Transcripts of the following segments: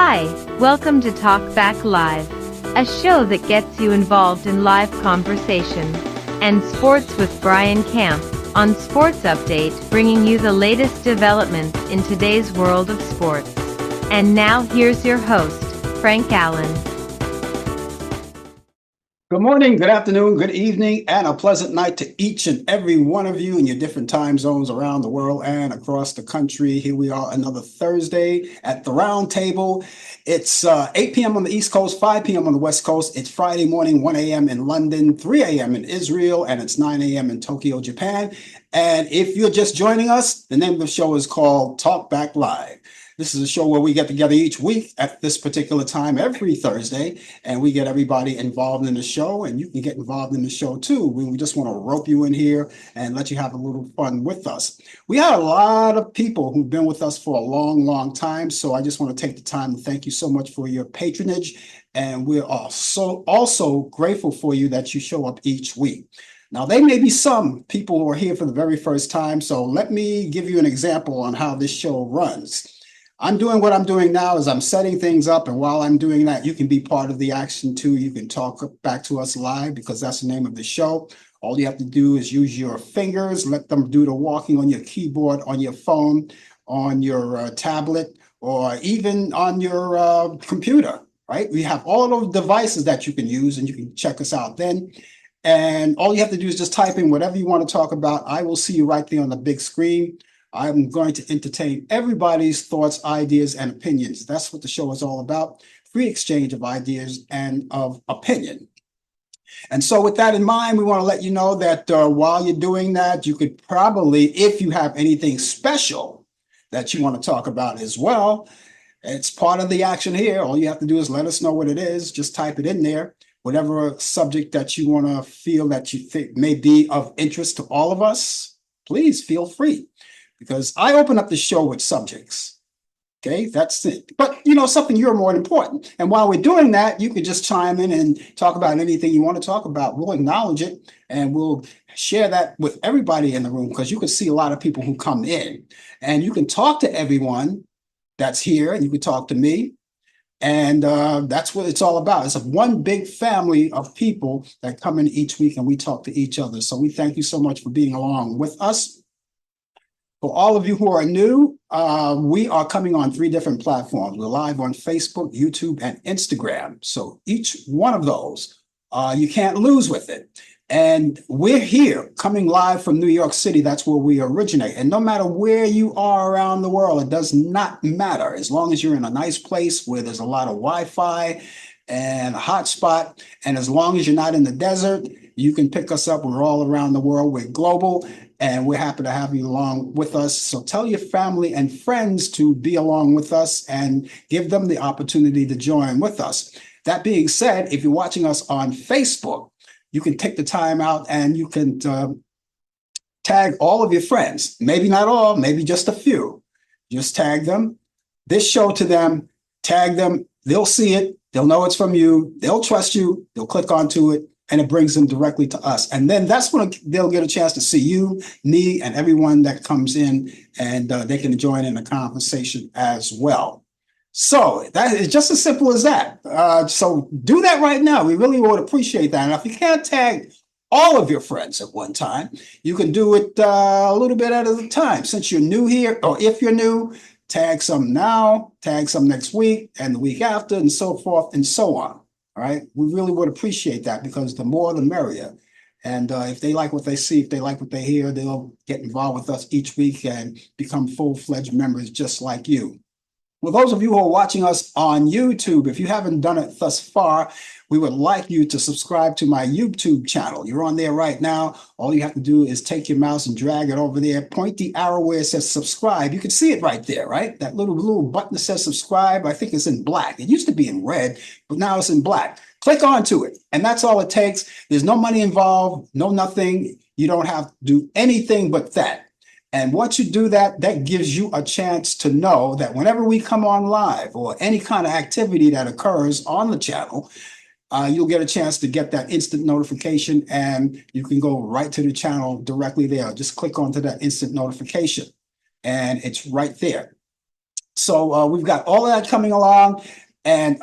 Hi, welcome to Talk Back Live, a show that gets you involved in live conversation and sports with Brian Camp on Sports Update, bringing you the latest developments in today's world of sports. And now here's your host, Frank Allan. Good morning, good afternoon, good evening, and a pleasant night to each and every one of you in your different time zones around the world and across the country. Here we are another Thursday at the round table. It's 8 p.m. on the East Coast, 5 p.m. on the West Coast. It's Friday morning, 1 a.m. in London, 3 a.m. in Israel, and it's 9 a.m. in Tokyo, Japan. And if you're just joining us, the name of the show is called Talk Back Live. This is a show where we get together each week at this particular time every Thursday, and we get everybody involved in the show, and you can get involved in the show too. We just want to rope you in here and let you have a little fun with us. We have a lot of people who've been with us for a long, long time, so I just want to take the time to thank you so much for your patronage, and we're also grateful for you that you show up each week. Now, there may be some people who are here for the very first time, so let me give you an example on how this show runs. I'm doing what I'm doing now is I'm setting things up, and while I'm doing that, you can be part of the action too. You can talk back to us live because that's the name of the show. All you have to do is use your fingers, let them do the walking on your keyboard, on your phone, on your tablet, or even on your computer, right? We have all of those devices that you can use, and you can check us out then. And all you have to do is just type in whatever you want to talk about. I will see you right there on the big screen. I'm going to entertain everybody's thoughts, ideas, and opinions. That's what the show is all about, free exchange of ideas and of opinion. And so with that in mind, we want to let you know that while you're doing that, you could probably, if you have anything special that you want to talk about as well, it's part of the action here. All you have to do is let us know what it is. Just type it in there. Whatever subject that you want to feel that you think may be of interest to all of us, please feel free. Because I open up the show with subjects. Okay, that's it. But something you're more important. And while we're doing that, you can just chime in and talk about anything you want to talk about. We'll acknowledge it and we'll share that with everybody in the room because you can see a lot of people who come in. And you can talk to everyone that's here and you can talk to me. And that's what it's all about. It's one big family of people that come in each week and we talk to each other. So we thank you so much for being along with us. For all of you who are new, we are coming on 3 different platforms. We're live on Facebook, YouTube, and Instagram. So each one of those, you can't lose with it. And we're here coming live from New York City. That's where we originate. And no matter where you are around the world, it does not matter. As long as you're in a nice place where there's a lot of Wi-Fi and a hotspot, and as long as you're not in the desert, you can pick us up. We're all around the world. We're global. And we're happy to have you along with us. So tell your family and friends to be along with us and give them the opportunity to join with us. That being said, if you're watching us on Facebook, you can take the time out and you can tag all of your friends. Maybe not all, maybe just a few. Just tag them, this show to them, tag them. They'll see it. They'll know it's from you. They'll trust you. They'll click onto it. And it brings them directly to us. And then that's when they'll get a chance to see you, me, and everyone that comes in, and they can join in the conversation as well. So that is just as simple as that. So do that right now. We really would appreciate that. And if you can't tag all of your friends at one time, you can do it a little bit at a time. Since you're new here, or if you're new, tag some now, tag some next week, and the week after, and so forth and so on. All right, we really would appreciate that because the more the merrier. And if they like what they see, if they like what they hear, they'll get involved with us each week and become full-fledged members just like you. Well, those of you who are watching us on YouTube, if you haven't done it thus far, we would like you to subscribe to my YouTube channel. You're on there right now. All you have to do is take your mouse and drag it over there. Point the arrow where it says subscribe. You can see it right there, right? That little button that says subscribe, I think it's in black. It used to be in red, but now it's in black. Click onto it, and that's all it takes. There's no money involved, no nothing. You don't have to do anything but that. And once you do that, that gives you a chance to know that whenever we come on live or any kind of activity that occurs on the channel, you'll get a chance to get that instant notification and you can go right to the channel directly there. Just click onto that instant notification and it's right there. So we've got all of that coming along, and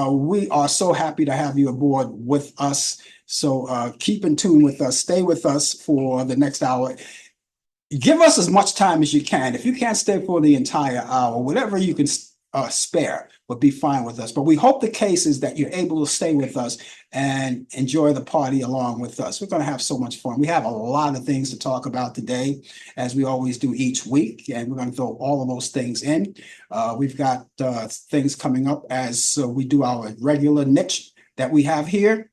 we are so happy to have you aboard with us. So keep in tune with us. Stay with us for the next hour. Give us as much time as you can. If you can't stay for the entire hour, whatever you can spare would be fine with us. But we hope the case is that you're able to stay with us and enjoy the party along with us. We're going to have so much fun. We have a lot of things to talk about today, as we always do each week, and we're going to throw all of those things in. We've got things coming up as we do our regular niche that we have here.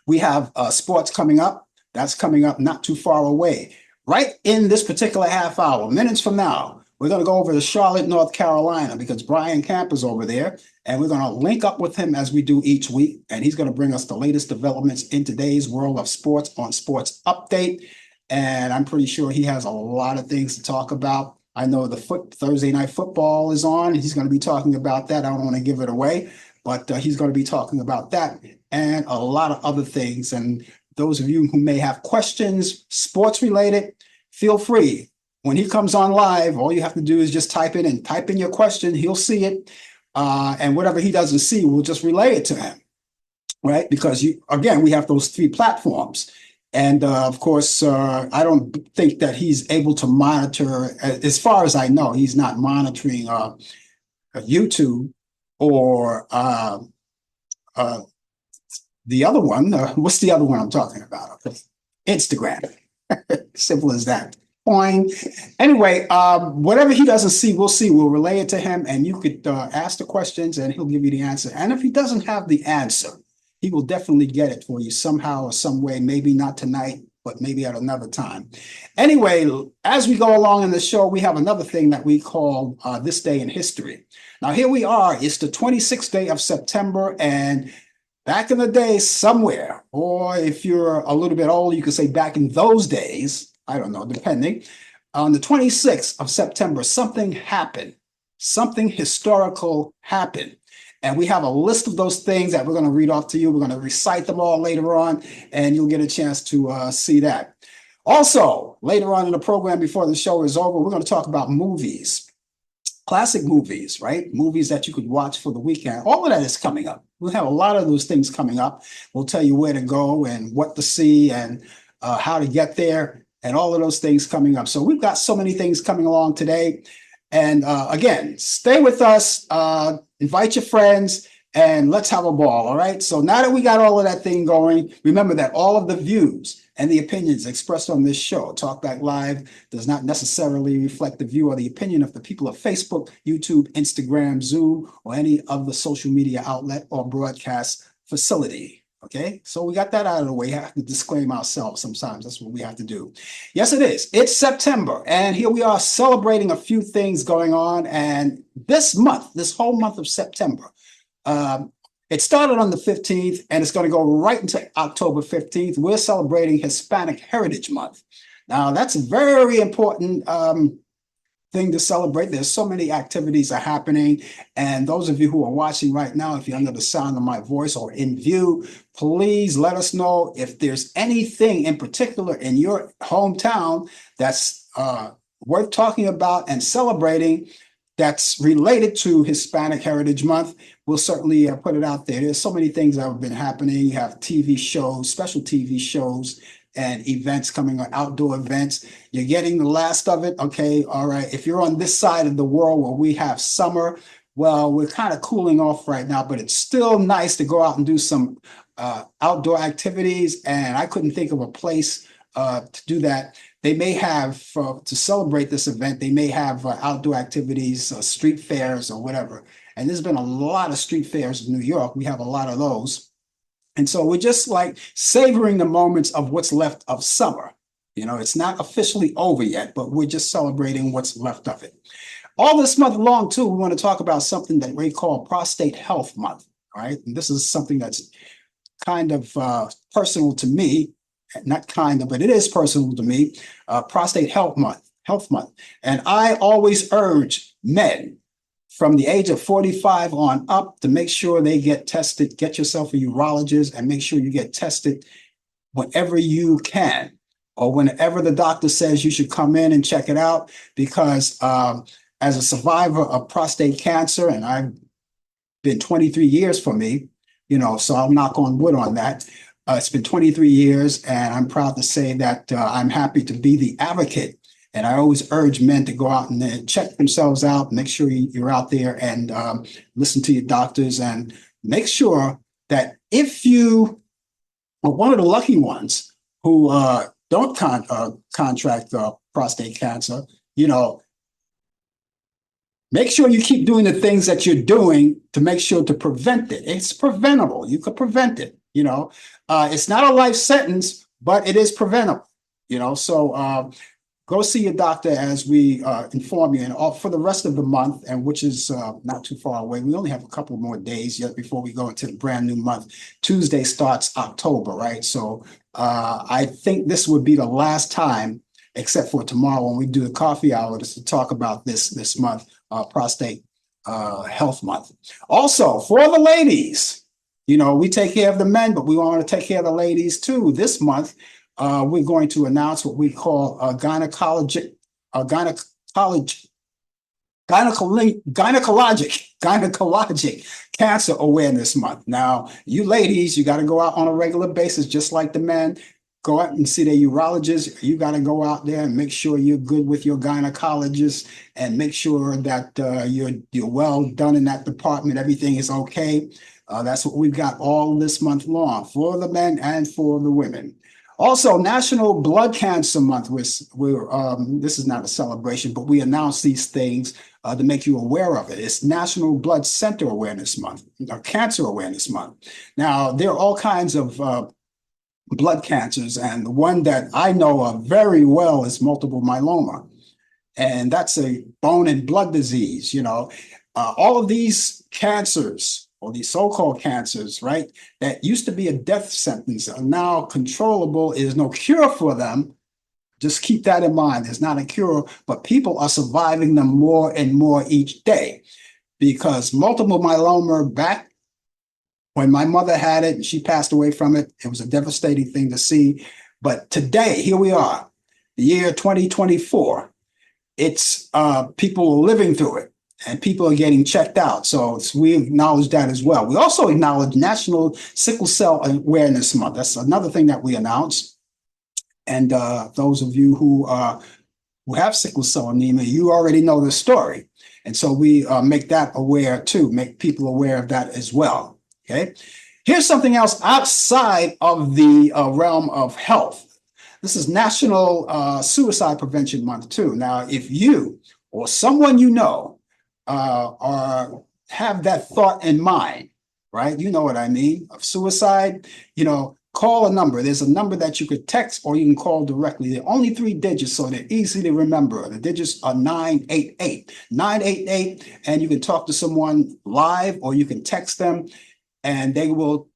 We have sports coming up. That's coming up not too far away. Right in this particular half hour, minutes from now, we're going to go over to Charlotte, North Carolina, because Brian Camp is over there, and we're going to link up with him as we do each week, and he's going to bring us the latest developments in today's world of sports on Sports Update, and I'm pretty sure he has a lot of things to talk about. I know the Thursday Night Football is on. He's going to be talking about that. I don't want to give it away, but he's going to be talking about that and a lot of other things. And those of you who may have questions, sports related, feel free. When he comes on live, all you have to do is just type in your question. He'll see it. And whatever he doesn't see, we'll just relay it to him, right? Because we have those 3 platforms. And of course, I don't think that he's able to monitor, as far as I know, he's not monitoring YouTube or the other one. What's the other one I'm talking about? Okay. Instagram. Simple as that. Fine. Anyway, whatever he doesn't see, we'll see. We'll relay it to him, and you could ask the questions, and he'll give you the answer. And if he doesn't have the answer, he will definitely get it for you somehow or some way. Maybe not tonight, but maybe at another time. Anyway, as we go along in the show, we have another thing that we call This Day in History. Now, here we are. It's the 26th day of September, and back in the day somewhere, or if you're a little bit old, you could say back in those days, I don't know, depending, on the 26th of September, something happened. Something historical happened. And we have a list of those things that we're going to read off to you. We're going to recite them all later on, and you'll get a chance to see that. Also, later on in the program, before the show is over, we're going to talk about movies. Classic movies, right? Movies that you could watch for the weekend. All of that is coming up. We'll have a lot of those things coming up. We'll tell you where to go and what to see and how to get there and all of those things coming up. So we've got so many things coming along today. And again, stay with us, invite your friends, and let's have a ball, all right? So now that we got all of that thing going, remember that all of the views and the opinions expressed on this show, Talkback Live, does not necessarily reflect the view or the opinion of the people of Facebook, YouTube, Instagram, Zoom, or any of the social media outlet or broadcast facility. Okay, so we got that out of the way. We have to disclaim ourselves sometimes. That's what we have to do. Yes, it is. It's September, and here we are celebrating a few things going on. And this month, this whole month of September, it started on the 15th, and it's going to go right into October 15th. We're celebrating Hispanic Heritage Month. Now, that's a very important thing to celebrate. There's so many activities are happening. And those of you who are watching right now, if you're under the sound of my voice or in view, please let us know if there's anything in particular in your hometown that's worth talking about and celebrating that's related to Hispanic Heritage Month. We'll certainly put it out there. There's so many things that have been happening. You have TV shows, special TV shows, and events coming on, outdoor events. You're getting the last of it. Okay, all right. If you're on this side of the world where we have summer, well, we're kind of cooling off right now, but it's still nice to go out and do some outdoor activities. And I couldn't think of a place to do that. They may have, to celebrate this event, they may have outdoor activities, street fairs or whatever. And there's been a lot of street fairs in New York. We have a lot of those. And so we're just like savoring the moments of what's left of summer. You know, it's not officially over yet, but we're just celebrating what's left of it. All this month long, too, we want to talk about something that we call Prostate Health Month, all right? And this is something that's kind of personal to me, not kind of, but it is personal to me, Prostate Health Month. And I always urge men from the age of 45 on up to make sure they get tested. Get yourself a urologist and make sure you get tested whenever you can, or whenever the doctor says you should come in and check it out, because as a survivor of prostate cancer, and I've been 23 years for me, so I'll knock on wood on that. It's been 23 years, and I'm proud to say that I'm happy to be the advocate. And I always urge men to go out and check themselves out, make sure you're out there and listen to your doctors, and make sure that if you are one of the lucky ones who don't contract prostate cancer, make sure you keep doing the things that you're doing to make sure to prevent it. It's preventable. You could prevent it. It's not a life sentence, but it is preventable. So go see your doctor as we inform you, and for the rest of the month, and which is not too far away. We only have a couple more days yet before we go into the brand new month. Tuesday starts October, right? So I think this would be the last time, except for tomorrow when we do the coffee hour, to talk about this month, prostate health month. Also, for the ladies, we take care of the men, but we want to take care of the ladies too. This month, we're going to announce what we call a gynecologic cancer awareness month. Now, you ladies, you got to go out on a regular basis, just like the men. Go out and see the urologist. You got to go out there and make sure you're good with your gynecologist, and make sure that you're well done in that department. Everything is okay. That's what we've got all this month long for the men and for the women. Also, National Blood Cancer Month. This is not a celebration, but we announce these things to make you aware of it. It's National Blood Center Awareness Month, or Cancer Awareness Month. Now, there are all kinds of blood cancers, and the one that I know of very well is multiple myeloma, and that's a bone and blood disease. All of these cancers, or these so-called cancers, right, that used to be a death sentence, are now controllable. There's no cure for them. Just keep that in mind. There's not a cure, but people are surviving them more and more each day, because multiple myeloma, back when my mother had it and she passed away from it, it was a devastating thing to see. But today, here we are, the year 2024. It's people are living through it, and people are getting checked out. So we acknowledge that as well. We also acknowledge National Sickle Cell Awareness Month. That's another thing that we announce. And those of you who have sickle cell anemia, you already know the story. And so we make that aware too, make people aware of that as well. Okay. Here's something else outside of the realm of health. This is National Suicide Prevention Month too. Now, if you or someone you know have that thought in mind, right? You know what I mean, of suicide, call a number. There's a number that you could text or you can call directly. They're only 3 digits, so they're easy to remember. The digits are 988. 988, and you can talk to someone live or you can text them, and they will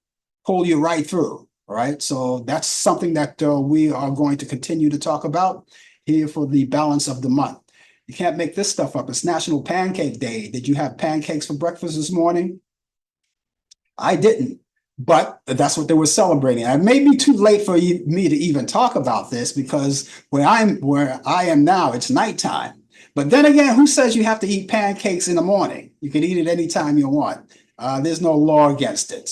pull you right through. All right. So that's something that we are going to continue to talk about here for the balance of the month. You can't make this stuff up. It's National Pancake Day. Did you have pancakes for breakfast this morning? I didn't, but that's what they were celebrating. It may be too late for me to even talk about this, because where I am now, it's nighttime. But then again, who says you have to eat pancakes in the morning? You can eat it anytime you want. There's no law against it.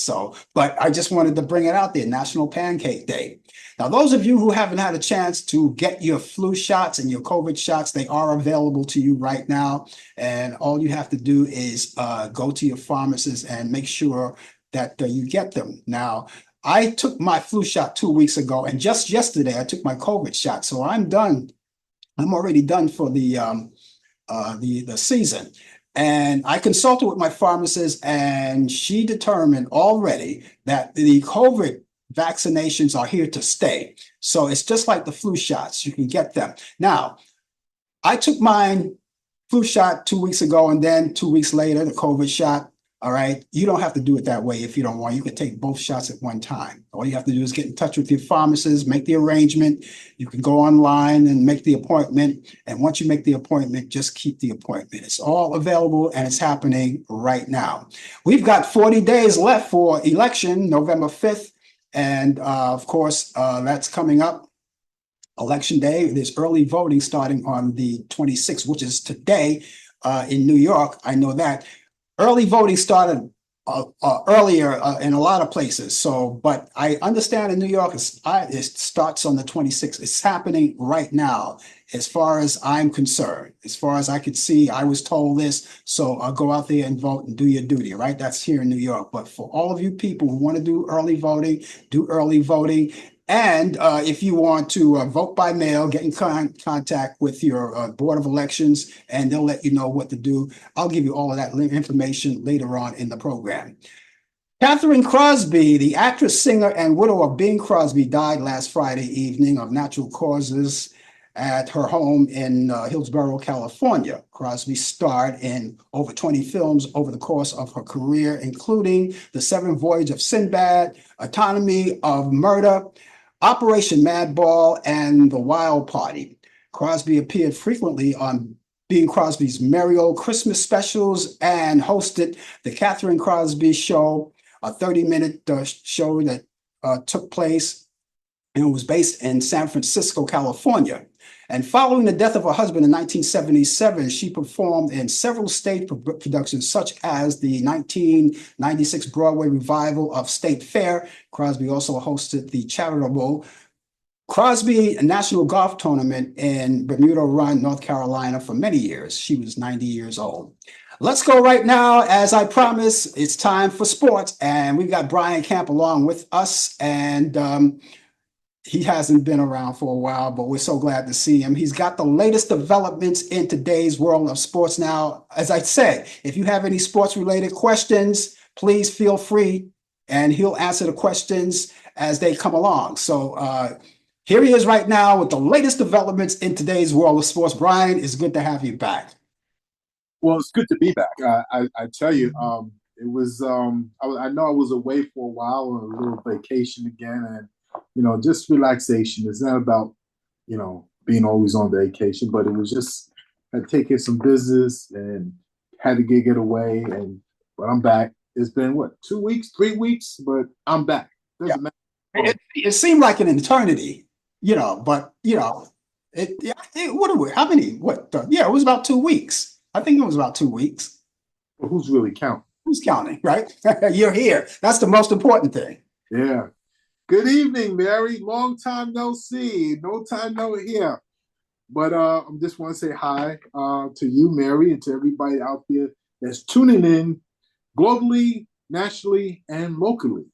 But I just wanted to bring it out there, National Pancake Day. Now, those of you who haven't had a chance to get your flu shots and your COVID shots, they are available to you right now. And all you have to do is go to your pharmacist and make sure that you get them. Now, I took my flu shot 2 weeks ago, and just yesterday I took my COVID shot. So I'm done. I'm already done for the season. And I consulted with my pharmacist, and she determined already that the COVID vaccinations are here to stay. So it's just like the flu shots. You can get them. Now, I took mine flu shot 2 weeks ago, and then 2 weeks later, the COVID shot. All right. You don't have to do it that way if you don't want. You can take both shots at one time. All you have to do is get in touch with your pharmacist, make the arrangement. You can go online and make the appointment. And once you make the appointment, just keep the appointment. It's all available, and it's happening right now. We've got 40 days left for election, November 5th. And of course, that's coming up. Election day. There's early voting starting on the 26th, which is today. in New York. I know that early voting started earlier in a lot of places. So, but I understand in New York, it starts on the 26th. It's happening right now, as far as I'm concerned. As far as I could see, I was told this. So go out there and vote and do your duty, right? That's here in New York. But for all of you people who want to do early voting, do early voting. And if you want to vote by mail, get in contact with your Board of Elections, and they'll let you know what to do. I'll give you all of that information later on in the program. Catherine Crosby, the actress, singer, and widow of Bing Crosby, died last Friday evening of natural causes at her home in Hillsborough, California. Crosby starred in over 20 films over the course of her career, including The Seventh Voyage of Sinbad, Autonomy of Murder, Operation Madball, and The Wild Party. Crosby appeared frequently on Bing Crosby's Merry Old Christmas specials and hosted The Catherine Crosby Show, a 30-minute show that took place and was based in San Francisco, California. And following the death of her husband in 1977, she performed in several stage productions, such as the 1996 Broadway revival of State Fair. Crosby also hosted the charitable Crosby National Golf Tournament in Bermuda Run, North Carolina for many years. She was 90 years old. Let's go right now. As I promised, it's time for sports. And we've got Brian Camp along with us. And he hasn't been around for a while, but we're so glad to see him. He's got the latest developments in today's world of sports. Now, as I said, if you have any sports-related questions, please feel free, and he'll answer the questions as they come along. So here he is right now with the latest developments in today's world of sports. Brian, it's good to have you back. Well, it's good to be back. I tell you, it was. I know I was away for a while on a little vacation again, and just relaxation. It's not about being always on vacation, but it was just I had to take care of some business and had to get away. But I'm back. It's been what, 2 weeks, 3 weeks, but I'm back. Doesn't matter. It seemed like an eternity, but what are we? How many? What? Yeah, it was about 2 weeks. I think it was about 2 weeks. Well, who's really counting? Who's counting, right? You're here. That's the most important thing. Yeah. Good evening, Mary. Long time no see. No time no hear. But I just want to say hi to you, Mary, and to everybody out there that's tuning in globally, nationally, and locally.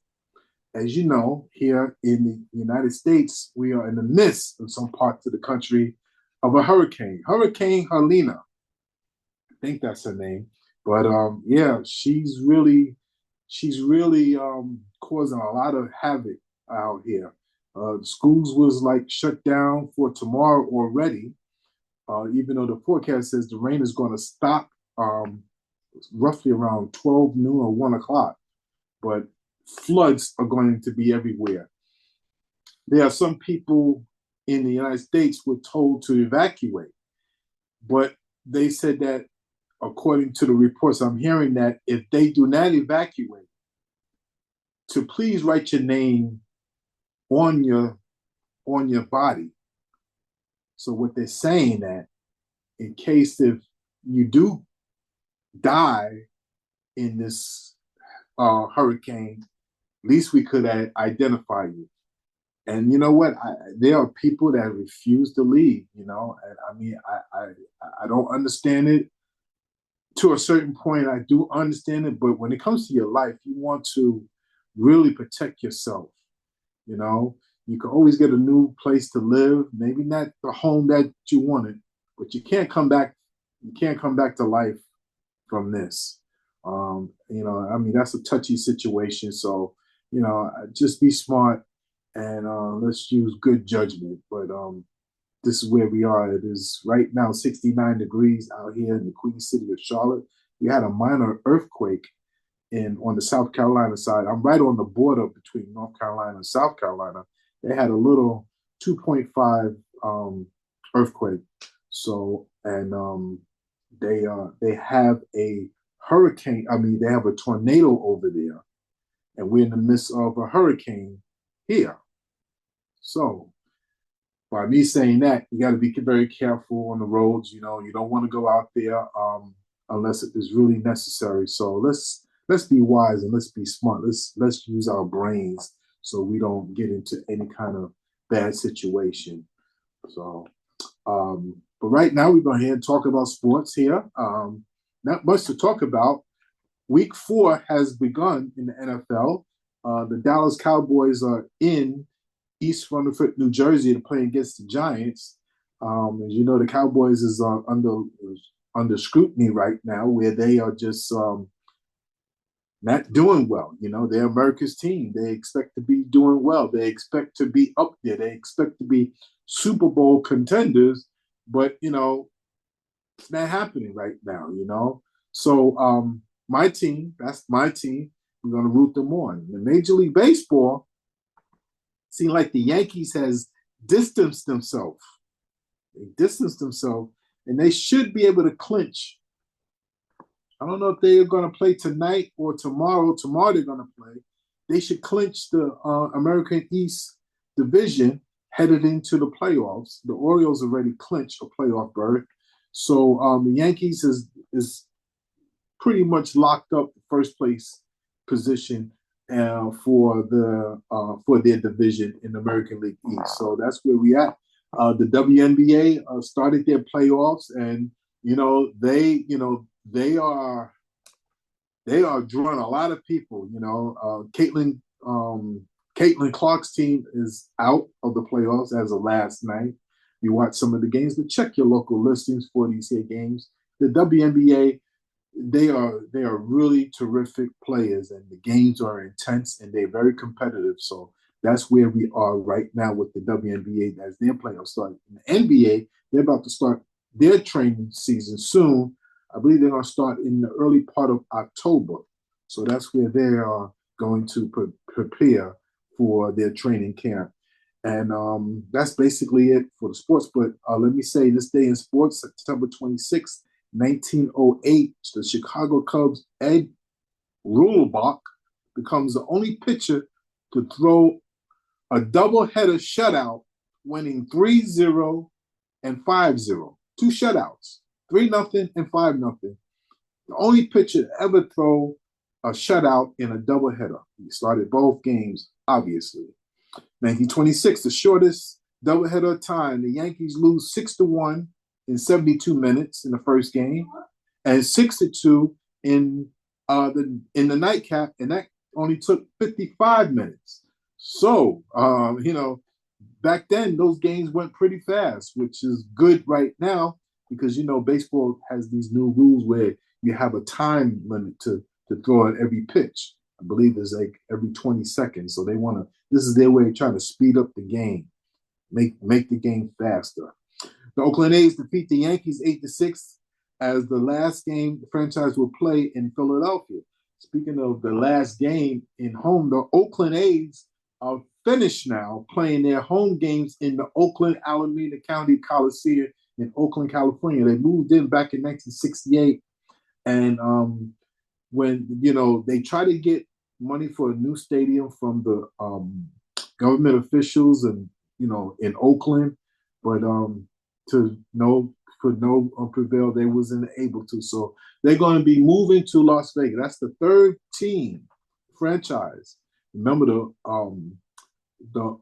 As you know, here in the United States, we are in the midst of some parts of the country of a hurricane, Hurricane Helena. I think that's her name. But yeah, she's really causing a lot of havoc out here. Schools was like shut down for tomorrow already, even though the forecast says the rain is going to stop roughly around 12 noon or 1 o'clock. But floods are going to be everywhere. There are some people in the United States who were told to evacuate, but they said that, according to the reports I'm hearing, that if they do not evacuate, to please write your name on your body. So what they're saying, that in case if you do die in this hurricane, at least we could identify you. And you know what? There are people that refuse to leave. And I mean, I don't understand it. To a certain point, I do understand it, but when it comes to your life, you want to really protect yourself. You can always get a new place to live, maybe not the home that you wanted, but you can't come back. You can't come back to life from this. I mean, that's a touchy situation. So, just be smart and let's use good judgment. But this is where we are. It is right now 69 degrees out here in the Queen City of Charlotte. We had a minor earthquake on the South Carolina side. I'm right on the border between North Carolina and South Carolina. They had a little 2.5 earthquake. So, and they have a hurricane. I mean, they have a tornado over there, and we're in the midst of a hurricane here. So, by me saying that, you got to be very careful on the roads. You don't want to go out there unless it is really necessary. So let's be wise and let's be smart. Let's use our brains so we don't get into any kind of bad situation. So, but right now we're going to talk about sports here. Not much to talk about. Week 4 has begun in the NFL. The Dallas Cowboys are in East Rutherford, New Jersey, to play against the Giants. As you know, the Cowboys is under scrutiny right now, where they are just not doing well. They're America's team. They expect to be doing well. They expect to be up there. They expect to be Super Bowl contenders, but it's not happening right now. So my team, that's my team. We're going to root them on. The Major League Baseball seems like the Yankees has distanced themselves. They distanced themselves, and they should be able to clinch. I don't know if they are going to play tonight or tomorrow. Tomorrow they're going to play. They should clinch the American East division headed into the playoffs. The Orioles already clinched a playoff berth. So the Yankees is pretty much locked up the first place position for their division in the American League East. So that's where we at. The WNBA started their playoffs, and they are drawing a lot of people. Caitlin Clark's team is out of the playoffs as of last night. You watch some of the games, but check your local listings for these here games. The WNBA, they are really terrific players, and the games are intense and they're very competitive. So that's where we are right now with the WNBA as their playoffs start. In the NBA, they're about to start their training season soon. I believe they're going to start in the early part of October. So that's where they are going to prepare for their training camp. And that's basically it for the sports. But let me say, this day in sports, September 26th, 1908, the Chicago Cubs' Ed Rulebach becomes the only pitcher to throw a doubleheader shutout, winning 3-0 and 5-0. 2 shutouts, 3-0 and 5-0. The only pitcher to ever throw a shutout in a doubleheader. He started both games, obviously. 1926, the shortest doubleheader time. The Yankees lose 6-1 in 72 minutes in the first game, and 6-2 in the nightcap, and that only took 55 minutes. So, back then those games went pretty fast, which is good right now because baseball has these new rules where you have a time limit to throw at every pitch. I believe it's like every 20 seconds. So this is their way of trying to speed up the game, make the game faster. The Oakland A's defeat the Yankees 8-6 as the last game the franchise will play in Philadelphia. Speaking of the last game in home, the Oakland A's are finished now playing their home games in the Oakland Alameda County Coliseum in Oakland, California. They moved in back in 1968, and when they try to get money for a new stadium from the government officials and in Oakland, but could no prevail. They wasn't able to. So they're going to be moving to Las Vegas. That's the third team franchise. Remember the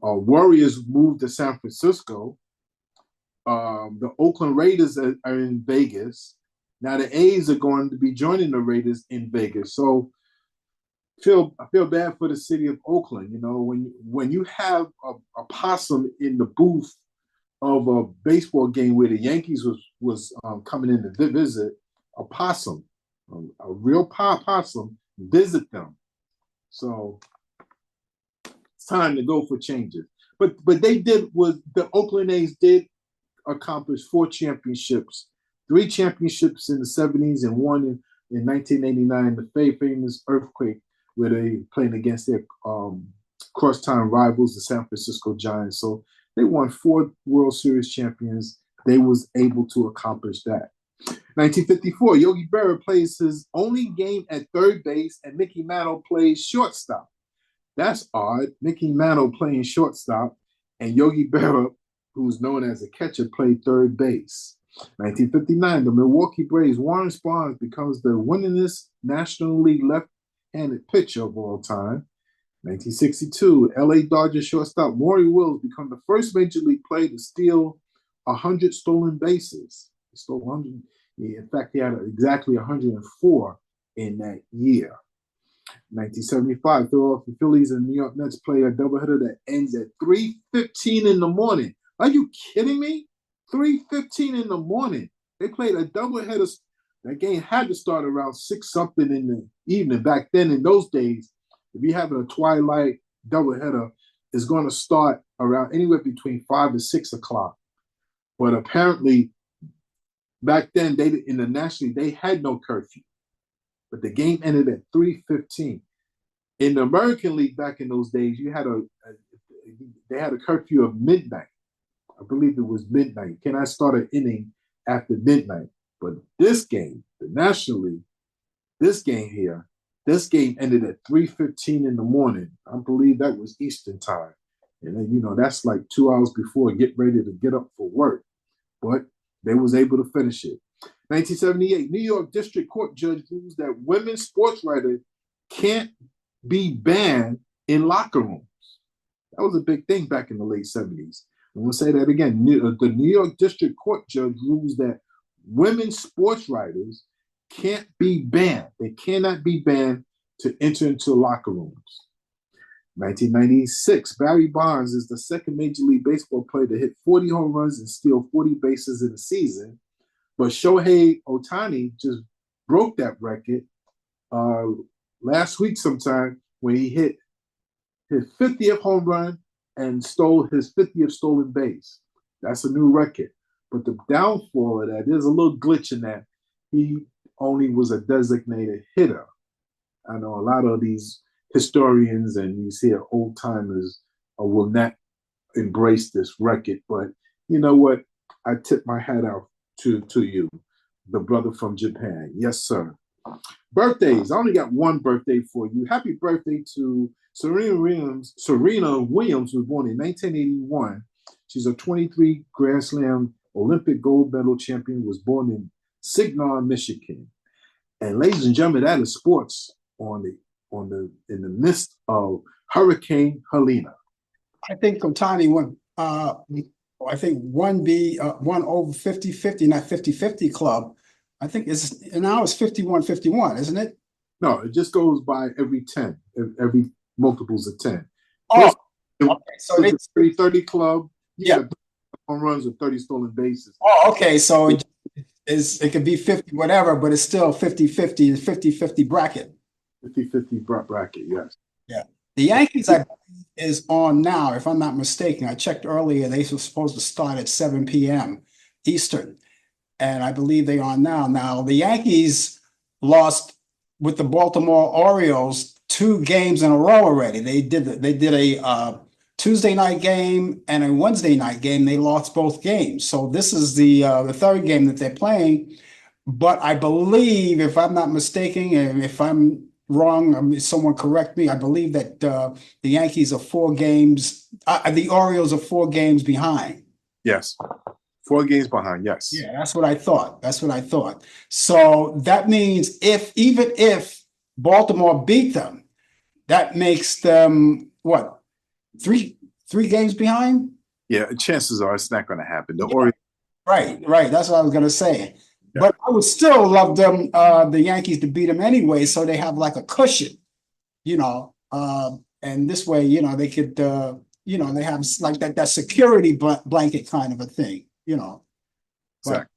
Warriors moved to San Francisco. The Oakland Raiders are in Vegas. Now the A's are going to be joining the Raiders in Vegas. So I feel bad for the city of Oakland. When you have a possum in the booth of a baseball game where the Yankees was coming in to visit, a possum, a real possum, visit them. So it's time to go for changes. But the Oakland A's did accomplish 4 championships, 3 championships in the 70s and 1 in 1989, the famous earthquake where they playing against their cross-time rivals, the San Francisco Giants. So they won 4 World Series champions. They was able to accomplish that. 1954, Yogi Berra plays his only game at third base, and Mickey Mantle plays shortstop. That's odd. Mickey Mantle playing shortstop, and Yogi Berra who's known as a catcher, played third base. 1959, the Milwaukee Braves, Warren Spahn becomes the winningest National League left-handed pitcher of all time. 1962, LA Dodgers shortstop Maury Wills become the first major league player to steal 100 stolen bases. He stole 100. In fact, he had exactly 104 in that year. 1975, Philadelphia Phillies and New York Mets play a doubleheader that ends at 3:15 in the morning. Are you kidding me? 3:15 in the morning. They played a doubleheader. That game had to start around 6 something in the evening. Back then, in those days, if you're having a twilight doubleheader, it's going to start around anywhere between 5 and 6 o'clock. But apparently, back then, in the National League, they had no curfew. But the game ended at 3:15. In the American League back in those days, they had a curfew of midnight. I believe it was midnight. You cannot start an inning after midnight. But this game, the National League, this game ended at 3:15 in the morning. I believe that was Eastern time. And then, that's like 2 hours before get ready to get up for work. But they was able to finish it. 1978, New York District Court judge rules that women sports writers can't be banned in locker rooms. That was a big thing back in the late 70s. I'm going to say that again. The New York District Court judge rules that women sports writers can't be banned. They cannot be banned to enter into locker rooms. 1996, Barry Bonds is the second Major League Baseball player to hit 40 home runs and steal 40 bases in a season. But Shohei Ohtani just broke that record last week sometime when he hit his 50th home run and stole his 50th stolen base. That's a new record. But the downfall of that, there's a little glitch in that. He only was a designated hitter. I know a lot of these historians and these here old timers will not embrace this record. But you know what? I tip my hat out to you, the brother from Japan. Yes, sir. Birthdays. I only got one birthday for you. Happy birthday to Serena Williams. Serena Williams was born in 1981. She's a 23 Grand Slam Olympic gold medal champion, was born in Signon, Michigan. And ladies and gentlemen, that is sports in the midst of Hurricane Helena. I think Otani went, I think one over 50-50, not 50-50 club. I think now it's 51-51, isn't it? No, it just goes by every 10, every multiples of 10. Oh, okay. So it's a 30 club. Yeah. Home runs with 30 stolen bases. Oh, okay. So it could be 50 whatever, but it's still 50-50, 50-50 bracket. 50-50 bracket, yes. Yeah. The Yankees, I believe, is on now, if I'm not mistaken. I checked earlier, they were supposed to start at 7 p.m. Eastern. And I believe they're on now. Now, the Yankees lost with the Baltimore Orioles 2 games in a row already. They did a Tuesday night game and a Wednesday night game. They lost both games. So this is the third game that they're playing. But I believe, if I'm not mistaken, and if I'm wrong, someone correct me, I believe that the Yankees are 4 games, the Orioles are 4 games behind. Yes. 4 games behind, yes. Yeah, that's what I thought. So that means even if Baltimore beat them, that makes them what? 3 games behind? Yeah, chances are it's not going to happen. Right. That's what I was going to say. Yeah. But I would still love them, the Yankees, to beat them anyway, so they have like a cushion, and this way, they could, they have like that security blanket kind of a thing, But,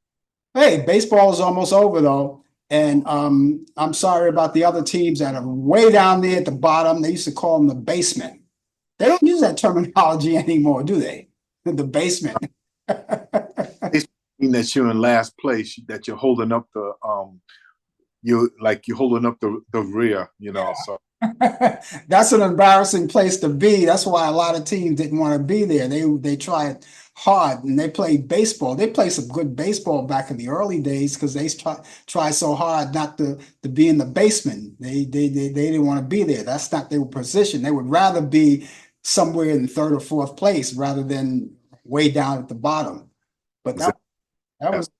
hey, baseball is almost over though, and I'm sorry about the other teams that are way down there at the bottom. They used to call them the basement. They don't use that terminology anymore, do they? The basement. That you're in last place, that you're holding up the you're holding up the rear, Yeah. So that's an embarrassing place to be. That's why a lot of teams didn't want to be there. They tried hard and they played baseball. They played some good baseball back in the early days because they tried so hard not to be in the basement. They didn't want to be there. That's not their position. They would rather be somewhere in 3rd or 4th place rather than way down at the bottom. But Exactly. that Yeah. was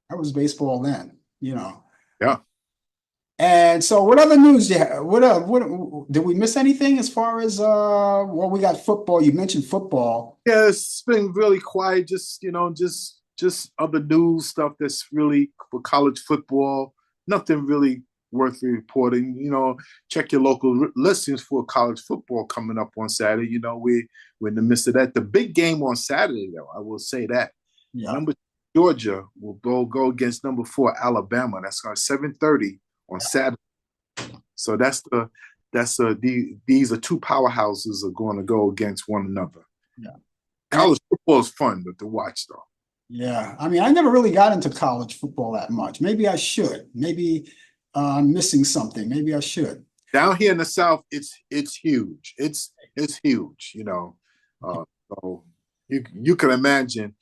that was baseball then, you know. Yeah. And so what other news do you have? What did we miss anything as far as well, we got football. You mentioned football. Yeah, it's been really quiet. Just just other news stuff that's really for college football. Nothing really worth reporting. Check your local listings for college football coming up on Saturday. We're in the midst of that. The big game on Saturday, though, I will say that Yeah. number 2, Georgia will go against number 4 Alabama. That's on 7:30 on Saturday. So these are two powerhouses are going to go against one another. Yeah. College football is fun, but to watch though. Yeah. I mean, I never really got into college football that much. Maybe I should. Maybe I'm missing something. Maybe I should. Down here in the South, it's huge. It's huge. So you can imagine,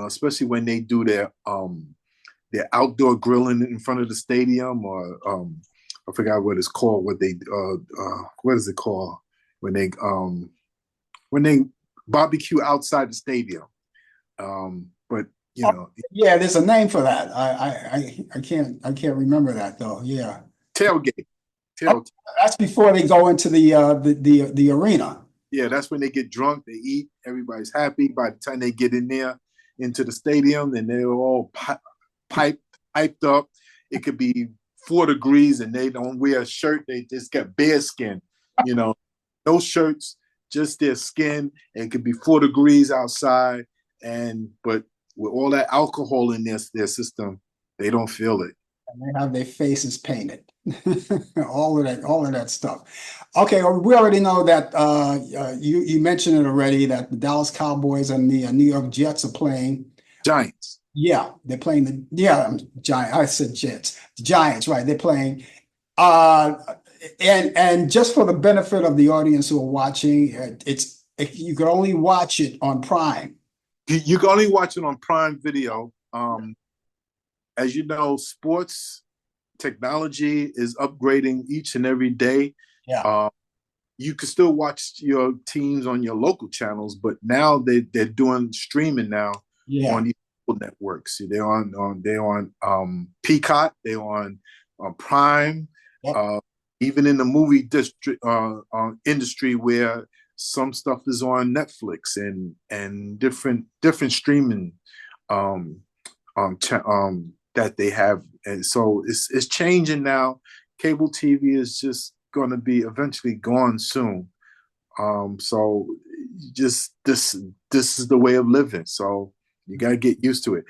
especially when they do their outdoor grilling in front of the stadium, or I forgot what it's called. What is it called when they barbecue outside the stadium? But Yeah, there's a name for that. I can't remember that though. Yeah. tailgate. Oh, that's before they go into the arena. Yeah, that's when they get drunk, they eat, everybody's happy. By the time they get in there into the stadium, then they're all piped up. It could be 4 degrees and they don't wear a shirt. They just got bare skin, no shirts, just their skin. And it could be 4 degrees outside, but with all that alcohol in their system, they don't feel it. And they have their faces painted. all of that stuff. Okay, well, we already know that you mentioned it already that the Dallas Cowboys and the New York Jets are playing. Giants. Yeah, they're playing Giant. I said Jets. The Giants, right? They're playing. And just for the benefit of the audience who are watching, you can only watch it on Prime. You can only watch it on Prime Video. As you know, sports technology is upgrading each and every day. Yeah. You can still watch your teams on your local channels, but now they're doing streaming now on these networks. They're on Peacock. They're on Prime. Yep. Even in the movie industry, where some stuff is on Netflix and different streaming that they have, and so it's changing now. Cable TV is just going to be eventually gone soon. So just this is the way of living. So you got to get used to it.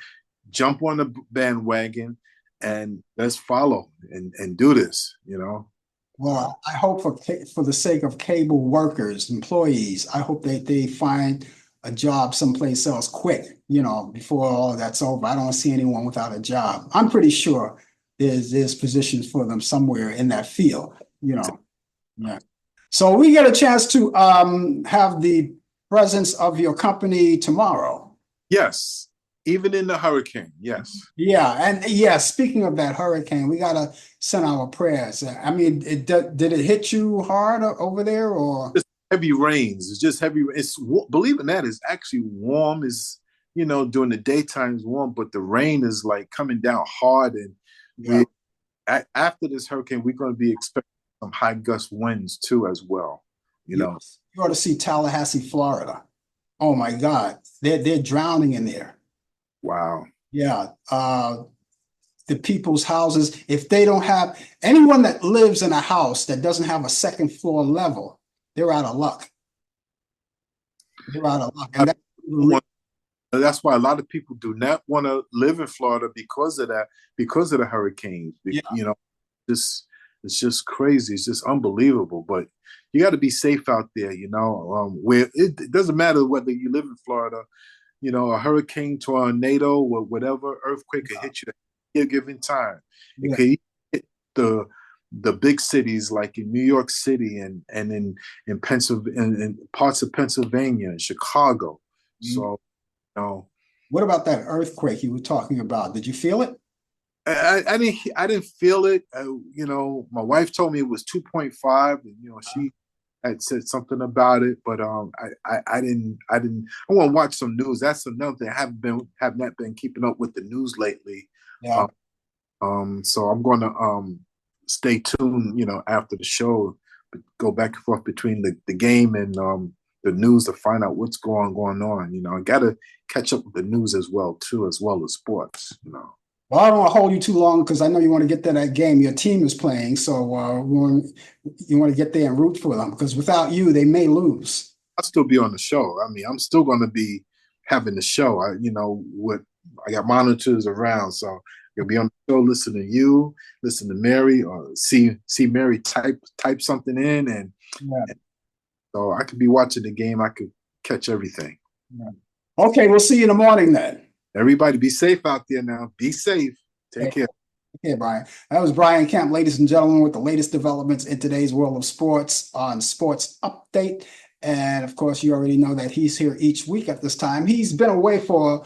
Jump on the bandwagon and let's follow and do this. Well, I hope for the sake of cable workers, employees, I hope they find a job someplace else quick, before all of that's over. I don't see anyone without a job. I'm pretty sure there's positions for them somewhere in that field, Yeah. So we get a chance to have the presence of your company tomorrow. Yes, even in the hurricane. Yes. Yeah, and yeah, speaking of that hurricane, we gotta send our prayers. I mean, did it hit you hard over there, or? Heavy rains. It's just heavy. Believe it or not, it's actually warm. Is during the daytime it's warm, but the rain is like coming down hard. And after this hurricane, we're going to be expecting some high gust winds too, as well. You ought to see Tallahassee, Florida. Oh my God, they're drowning in there. Wow. Yeah. The people's houses, if they don't have anyone that lives in a house that doesn't have a second floor level, they're out of luck. They're out of luck. And that's why a lot of people do not want to live in Florida because of that, because of the hurricanes. Yeah. It's just crazy. It's just unbelievable. But you got to be safe out there, where it doesn't matter whether you live in Florida, a hurricane, tornado, or whatever, earthquake can hit you at a given time. It could hit the big cities like in New York City and in Pennsylvania, and parts of Pennsylvania and Chicago. So, what about that earthquake you were talking about? Did you feel it? I didn't feel it. My wife told me it was 2.5, and had said something about it, but I didn't. I want to watch some news. That's another thing. I have not been keeping up with the news lately. Yeah. Um, so I'm going to stay tuned. After the show, go back and forth between the game and the news to find out what's going on. I got to catch up with the news as well too, as well as sports. Well, I don't want to hold you too long because I know you want to get to that game. Your team is playing, so you want to get there and root for them because without you, they may lose. I'll still be on the show. I mean, I'm still going to be having the show. I got monitors around, so you'll be on the show, listen to you, listen to Mary, or see Mary type something in, and so I could be watching the game. I could catch everything. Yeah. Okay, we'll see you in the morning then. Everybody be safe out there now. Be safe. Take care. Okay, Brian. That was Brian Kemp, ladies and gentlemen, with the latest developments in today's world of sports on Sports Update. And of course, you already know that he's here each week at this time. He's been away for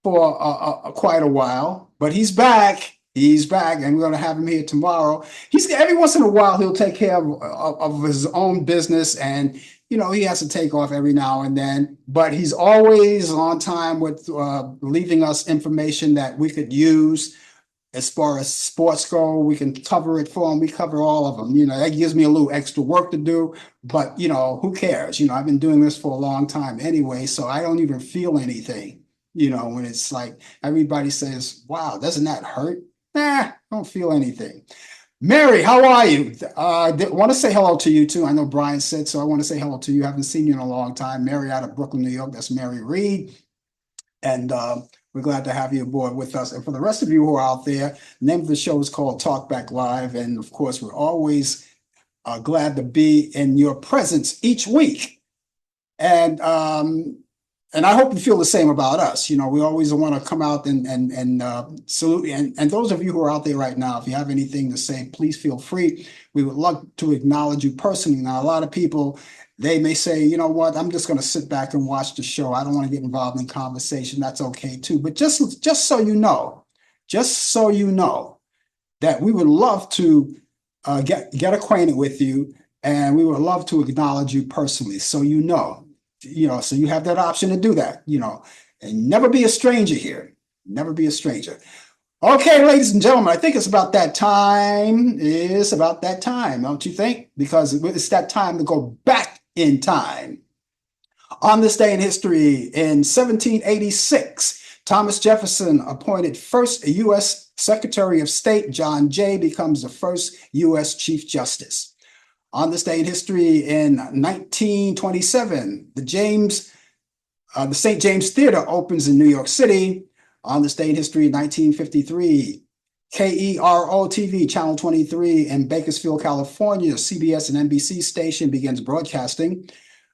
quite a while, but he's back. He's back, and we're going to have him here tomorrow. Every once in a while he'll take care of his own business, and he has to take off every now and then. But he's always on time with leaving us information that we could use as far as sports go. We can cover it for him. We cover all of them. That gives me a little extra work to do, but who cares? I've been doing this for a long time anyway, so I don't even feel anything. When it's like everybody says, "Wow, doesn't that hurt?" Nah, don't feel anything. Mary, how are you? Want to say hello to you too. I know Brian said so. I want to say hello to you. Haven't seen you in a long time. Mary out of Brooklyn, New York. That's Mary Reed. And we're glad to have you aboard with us. And for the rest of you who are out there, the name of the show is called Talk Back Live. And of course, we're always glad to be in your presence each week. And I hope you feel the same about us. We always want to come out and salute you. And those of you who are out there right now, if you have anything to say, please feel free. We would love to acknowledge you personally. Now, a lot of people, they may say, you know what, I'm just going to sit back and watch the show. I don't want to get involved in conversation. That's okay too. But just so you know, that we would love to get acquainted with you, and we would love to acknowledge you personally. So so you have that option to do that, and never be a stranger here. Never be a stranger. Okay, ladies and gentlemen, I think it's about that time. It's about that time, don't you think? Because it's that time to go back in time. On this day in history, in 1786, Thomas Jefferson appointed first U.S. Secretary of State. John Jay becomes the first U.S. Chief Justice. On this day in history, in 1927, the St. James Theater opens in New York City. On this day in history, in 1953, KERO TV, Channel 23 in Bakersfield, California, CBS and NBC station begins broadcasting.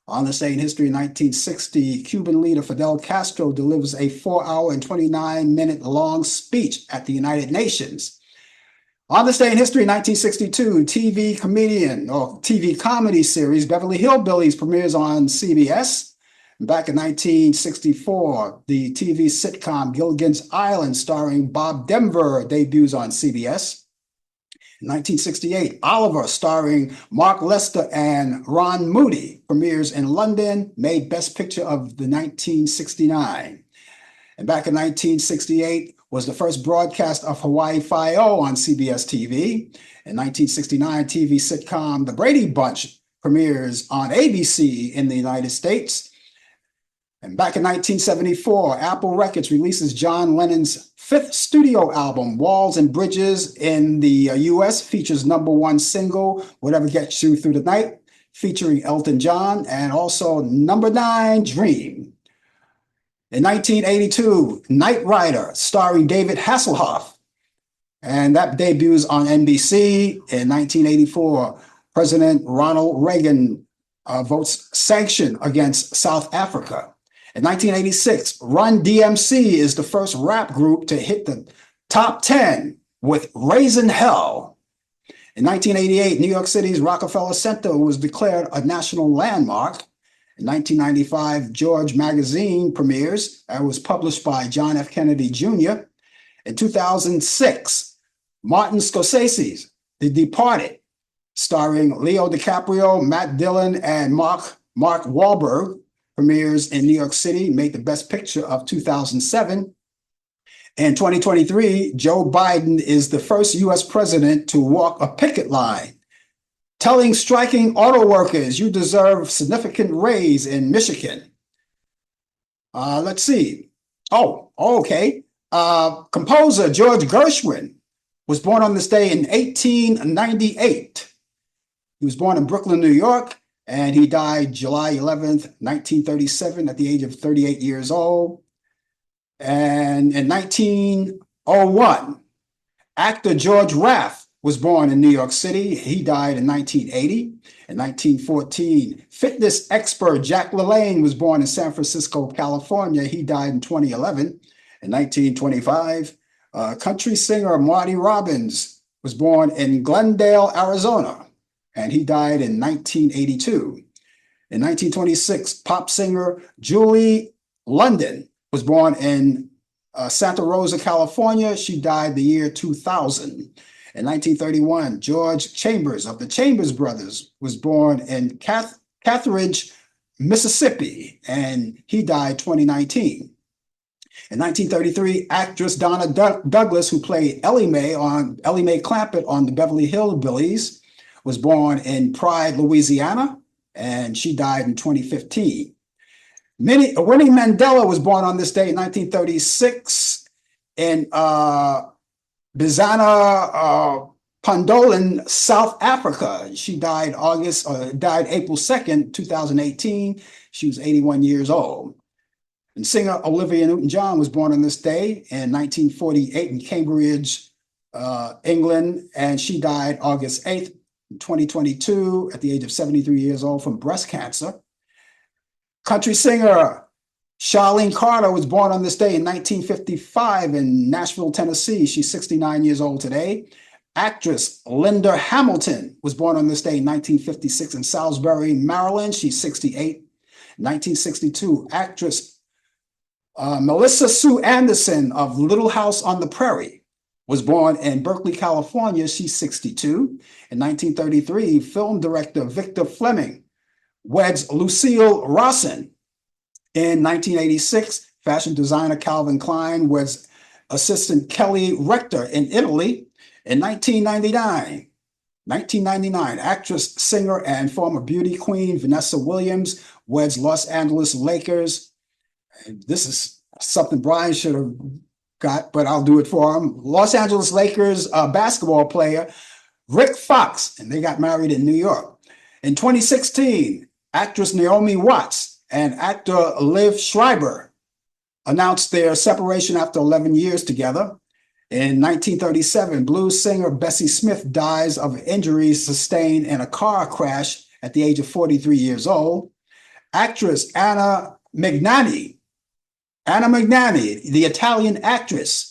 On this day in history, in 1960, Cuban leader Fidel Castro delivers a 4-hour and 29-minute long speech at the United Nations. On this day in history, 1962, TV comedy series Beverly Hillbillies premieres on CBS. Back in 1964, the TV sitcom Gilligan's Island, starring Bob Denver, debuts on CBS. In 1968, Oliver, starring Mark Lester and Ron Moody, premieres in London, made Best Picture of the 1969. And back in 1968 was the first broadcast of Hawaii Five-0 on CBS TV. In 1969, TV sitcom The Brady Bunch premieres on ABC in the United States. And back in 1974, Apple Records releases John Lennon's fifth studio album, Walls and Bridges, in the US, features #1 single, Whatever Gets You Through the Night, featuring Elton John, and also #9, Dream. In 1982, Knight Rider, starring David Hasselhoff, and that debuts on NBC. In 1984, President Ronald Reagan votes sanction against South Africa. In 1986, Run DMC is the first rap group to hit the top 10 with Raising Hell. In 1988, New York City's Rockefeller Center was declared a national landmark. In 1995, George Magazine premieres and was published by John F. Kennedy Jr. In 2006, Martin Scorsese's The Departed starring Leo DiCaprio, Matt Dillon, and Mark Wahlberg, premieres in New York City, made the Best Picture of 2007. In 2023, Joe Biden is the first U.S. president to walk a picket line, telling striking auto workers you deserve significant raise in Michigan. Let's see. Okay. Composer George Gershwin was born on this day in 1898. He was born in Brooklyn, New York, and he died July 11th, 1937, at the age of 38 years old. And in 1901, actor George Raft was born in New York City. He died in 1980. In 1914, fitness expert Jack LaLanne was born in San Francisco, California. He died in 2011. In 1925, country singer Marty Robbins was born in Glendale, Arizona, and he died in 1982. In 1926, pop singer Julie London was born in Santa Rosa, California. She died the year 2000. In 1931, George Chambers of the Chambers Brothers was born in Carthage, Mississippi, and he died 2019. In 1933, actress Donna Douglas, who played Ellie Mae Clampett on the Beverly Hillbillies, was born in Pride, Louisiana, and she died in 2015. Winnie Mandela was born on this day in 1936 in Bizana, Pondolan, South Africa. She died April 2nd, 2018. She was 81 years old. And singer Olivia Newton-John was born on this day in 1948 in Cambridge, England, and she died August 8th, 2022, at the age of 73 years old from breast cancer. Country singer Charlene Carter was born on this day in 1955 in Nashville, Tennessee. She's 69 years old today. Actress Linda Hamilton was born on this day in 1956 in Salisbury, Maryland. She's 68. 1962, actress Melissa Sue Anderson of Little House on the Prairie was born in Berkeley, California. She's 62. In 1933, film director Victor Fleming weds Lucille Rawson. In 1986, fashion designer Calvin Klein weds assistant Kelly Rector in Italy. In 1999, actress, singer, and former beauty queen Vanessa Williams weds Los Angeles Lakers. This is something Brian should have got, but I'll do it for him. Los Angeles Lakers basketball player Rick Fox, and they got married in New York. In 2016, actress Naomi Watts and actor Liv Schreiber announced their separation after 11 years together. In 1937, blues singer Bessie Smith dies of injuries sustained in a car crash at the age of 43 years old. Actress Anna Magnani, the Italian actress,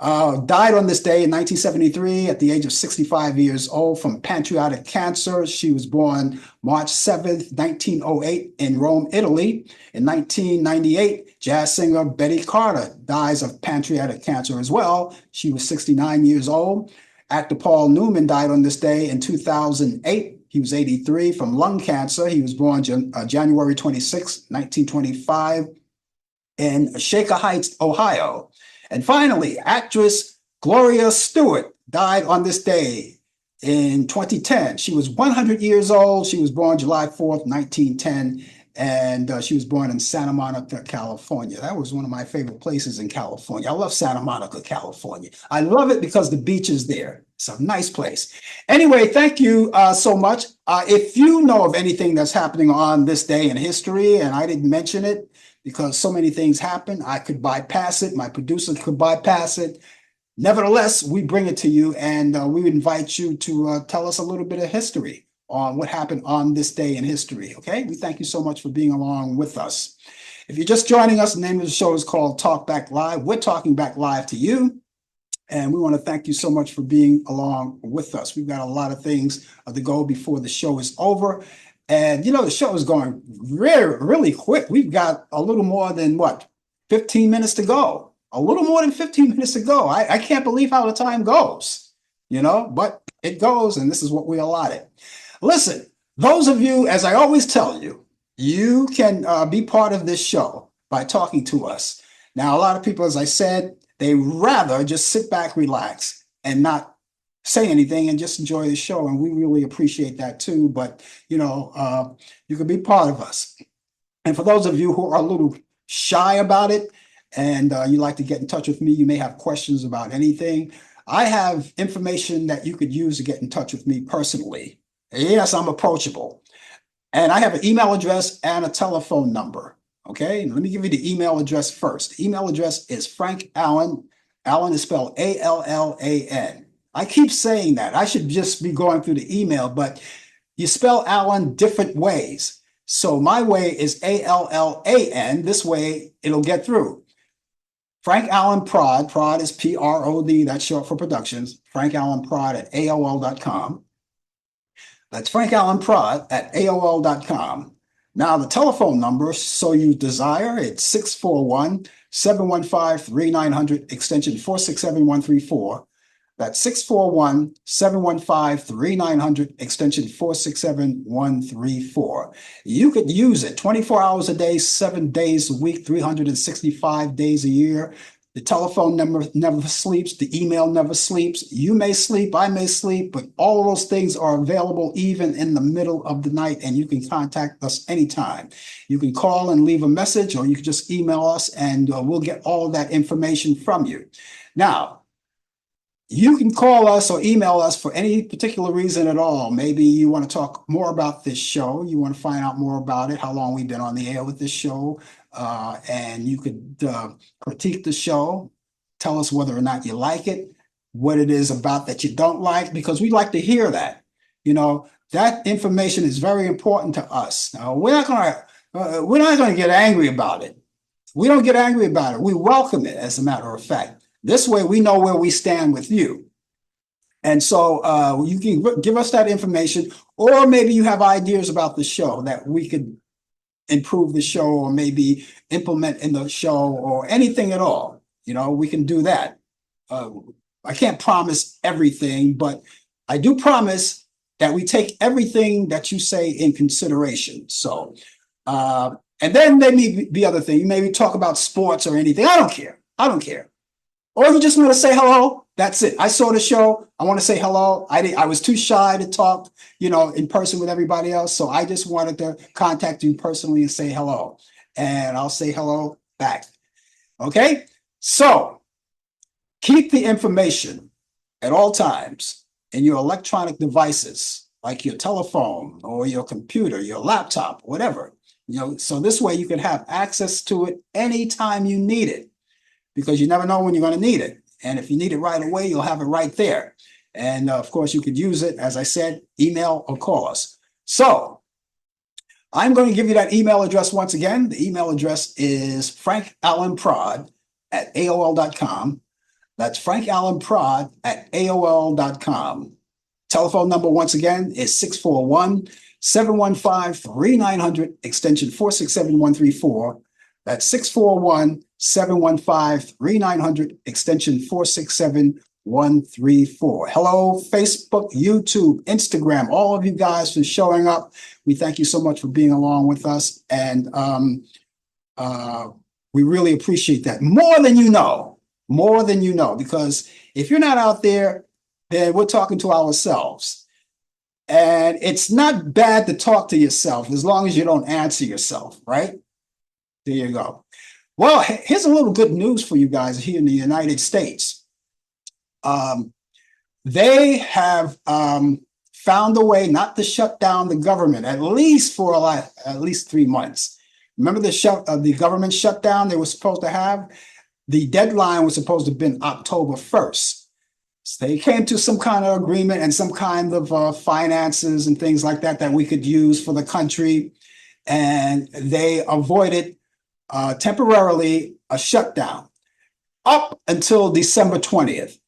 died on this day in 1973 at the age of 65 years old from pancreatic cancer. She was born March 7th, 1908 in Rome, Italy. In 1998, jazz singer Betty Carter dies of pancreatic cancer as well. She was 69 years old. Actor Paul Newman died on this day in 2008. He was 83 from lung cancer. He was born January 26, 1925 in Shaker Heights, Ohio. And finally, actress Gloria Stewart died on this day in 2010. She was 100 years old. She was born July 4th, 1910, and she was born in Santa Monica, California. That was one of my favorite places in California. I love Santa Monica, California. I love it because the beach is there. It's a nice place. Anyway, thank you so much. If you know of anything that's happening on this day in history, and I didn't mention it, because so many things happen, I could bypass it. My producer could bypass it. Nevertheless, we bring it to you, and we invite you to tell us a little bit of history on what happened on this day in history, okay? We thank you so much for being along with us. If you're just joining us, the name of the show is called Talk Back Live. We're talking back live to you, and we want to thank you so much for being along with us. We've got a lot of things to go before the show is over. And, the show is going really quick. We've got a little more than, 15 minutes to go. A little more than 15 minutes to go. I can't believe how the time goes, but it goes, and this is what we allotted. Listen, those of you, as I always tell you, you can be part of this show by talking to us. Now, a lot of people, as I said, they rather just sit back, relax, and not say anything and just enjoy the show. And we really appreciate that too. But, you know, you can be part of us. And for those of you who are a little shy about it and you like to get in touch with me, you may have questions about anything. I have information that you could use to get in touch with me personally. Yes, I'm approachable. And I have an email address and a telephone number. Okay, let me give you the email address first. The email address is Frank Allan. Allan is spelled Allan. I keep saying that. I should just be going through the email, but you spell Allan different ways. So my way is Allan. This way it'll get through. Frank Allan Prod. Prod is Prod. That's short for productions. Frank Allan Prod at AOL.com. That's Frank Allan Prod at AOL.com. Now, the telephone number, so you desire, it's 641-715-3900, extension 467134. That's 641-715-3900, extension 467134. You could use it 24 hours a day, 7 days a week, 365 days a year. The telephone never sleeps. The email never sleeps. You may sleep, I may sleep, but all of those things are available even in the middle of the night, and you can contact us anytime. You can call and leave a message, or you can just email us, and we'll get all of that information from you. Now, you can call us or email us for any particular reason at all. Maybe you want to talk more about this show. You want to find out more about it, how long we've been on the air with this show. And you could critique the show, tell us whether or not you like it, what it is about that you don't like, because we'd like to hear that. You know, that information is very important to us. Now, we're not going to get angry about it. We don't get angry about it. We welcome it, as a matter of fact. This way, we know where we stand with you. And so you can give us that information, or maybe you have ideas about the show that we could improve the show, or maybe implement in the show, or anything at all. You know, we can do that. I can't promise everything, but I do promise that we take everything that you say in consideration. So, and then there may be other things. You maybe talk about sports or anything. I don't care. I don't care. Or you just want to say hello. That's it. I saw the show. I want to say hello. I was too shy to talk, you know, in person with everybody else. So I just wanted to contact you personally and say hello. And I'll say hello back. Okay? So keep the information at all times in your electronic devices, like your telephone or your computer, your laptop, whatever. You know, so this way you can have access to it anytime you need it, because you never know when you're going to need it. And if you need it right away, you'll have it right there. And of course, you could use it, as I said, email or call us. So I'm going to give you that email address once again. The email address is frankallanprod at AOL.com. That's frankallanprod at AOL.com. Telephone number, once again, is 641-715-3900, extension 467134. That's 641-715-3900, extension 467134. Hello, Facebook, YouTube, Instagram, all of you guys for showing up. We thank you so much for being along with us. And we really appreciate that. More than you know, because if you're not out there, then we're talking to ourselves. And it's not bad to talk to yourself as long as you don't answer yourself, right? There you go. Well, here's a little good news for you guys here in the United States. They have found a way not to shut down the government, at least for at least 3 months. Remember the government shutdown they were supposed to have? The deadline was supposed to have been October 1st. So they came to some kind of agreement and some kind of finances and things like that that we could use for the country. And they avoided temporarily a shutdown up until December 20th.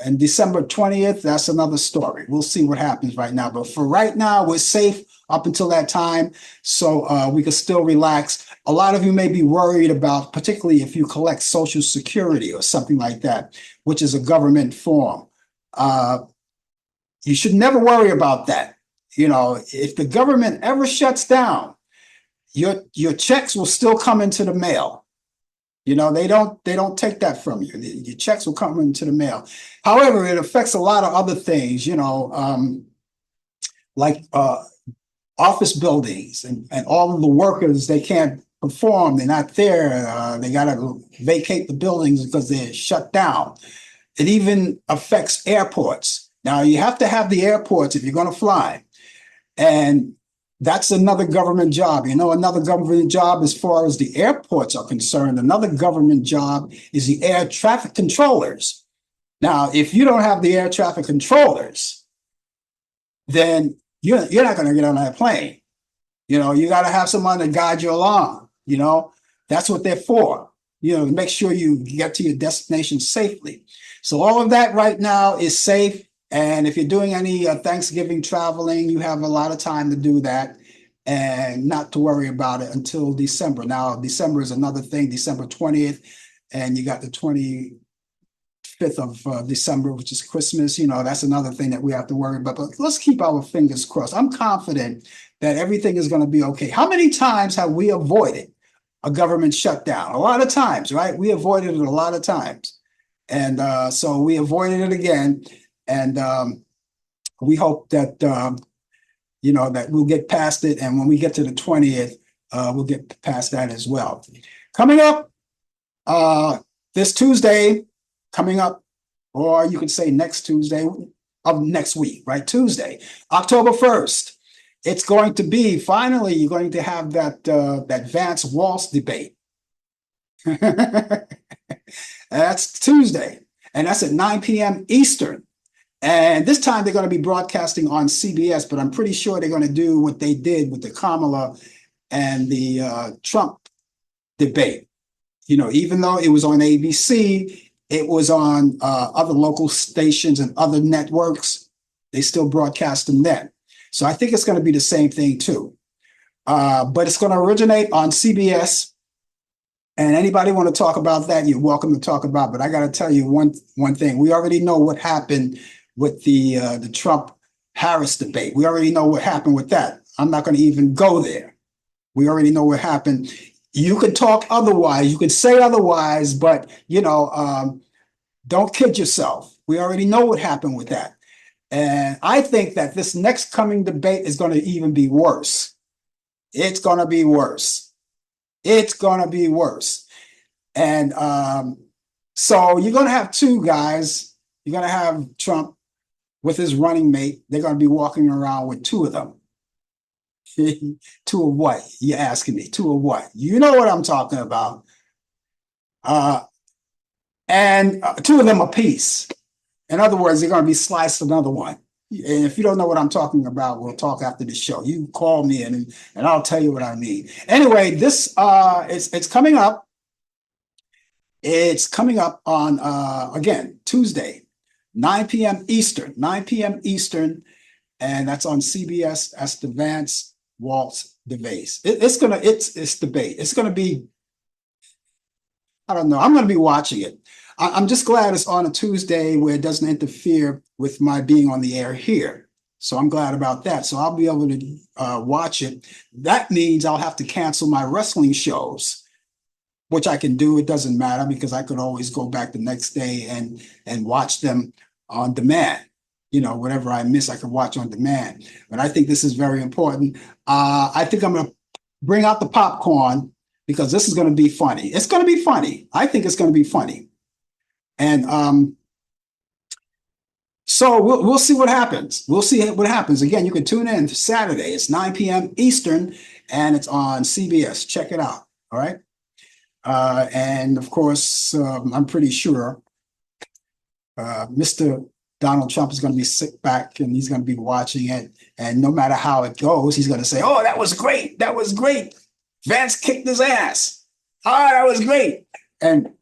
And December 20th, that's another story. We'll see what happens right now. But for right now, we're safe up until that time. So we can still relax. A lot of you may be worried about, particularly if you collect Social Security or something like that, which is a government form. You should never worry about that. You know, if the government ever shuts down, your checks will still come into the mail. You know, they don't take that from you. Your checks will come into the mail. However, it affects a lot of other things, you know, like office buildings and all of the workers, they can't perform. They're not there. They got to vacate the buildings because they're shut down. It even affects airports. Now, you have to have the airports if you're going to fly. And that's another government job. You know, another government job as far as the airports are concerned, another government job is the air traffic controllers. Now, if you don't have the air traffic controllers, then you're not going to get on that plane. You know, you got to have someone to guide you along. You know, that's what they're for, you know, to make sure you get to your destination safely. So all of that right now is safe. And if you're doing any Thanksgiving traveling, you have a lot of time to do that and not to worry about it until December. Now, December is another thing, December 20th, and you got the 25th of December, which is Christmas. You know, that's another thing that we have to worry about. But let's keep our fingers crossed. I'm confident that everything is going to be okay. How many times have we avoided a government shutdown? A lot of times, right? We avoided it a lot of times. And so we avoided it again. And we hope that, you know, that we'll get past it. And when we get to the 20th, we'll get past that as well. Coming up this Tuesday, coming up, or you could say next Tuesday of next week, right? Tuesday, October 1st. It's going to be, finally, you're going to have that Vance Walsh debate. That's Tuesday. And that's at 9 p.m. Eastern. And this time they're going to be broadcasting on CBS, but I'm pretty sure they're going to do what they did with the Kamala and the Trump debate. You know, even though it was on ABC, it was on other local stations and other networks, they still broadcast them then. So I think it's going to be the same thing too. But it's going to originate on CBS. And anybody want to talk about that, you're welcome to talk about. But I got to tell you one thing. We already know what happened with the Trump-Harris debate. We already know what happened with that. I'm not going to even go there. We already know what happened. You could talk otherwise. You could say otherwise, but, you know, don't kid yourself. We already know what happened with that. And I think that this next coming debate is going to even be worse. It's going to be worse. It's going to be worse. And so you're going to have two guys. You're going to have Trump with his running mate. They're going to be walking around with two of them. Two of what? You're asking me. Two of what? You know what I'm talking about. And two of them apiece. In other words, they're going to be sliced another one. And if you don't know what I'm talking about, we'll talk after the show. You call me and I'll tell you what I mean. Anyway, this it's coming up. It's coming up on again Tuesday, 9 p.m. Eastern, 9 p.m. Eastern, and that's on CBS. That's the Vance Walsh debate. It's debate. It's gonna be. I don't know. I'm gonna be watching it. I'm just glad it's on a Tuesday where it doesn't interfere with my being on the air here. So I'm glad about that. So I'll be able to watch it. That means I'll have to cancel my wrestling shows, which I can do. It doesn't matter because I could always go back the next day and watch them on demand. You know, whatever I miss, I can watch on demand. But I think this is very important. I think I'm going to bring out the popcorn because this is going to be funny. It's going to be funny. I think it's going to be funny. And so we'll see what happens. We'll see what happens. Again, you can tune in Saturday. It's 9 p.m. Eastern, and it's on CBS. Check it out. All right. And of course, I'm pretty sure Mr. Donald Trump is going to be sit back and he's going to be watching it. And no matter how it goes, he's going to say, "Oh, that was great. That was great. Vance kicked his ass. Oh, that was great." And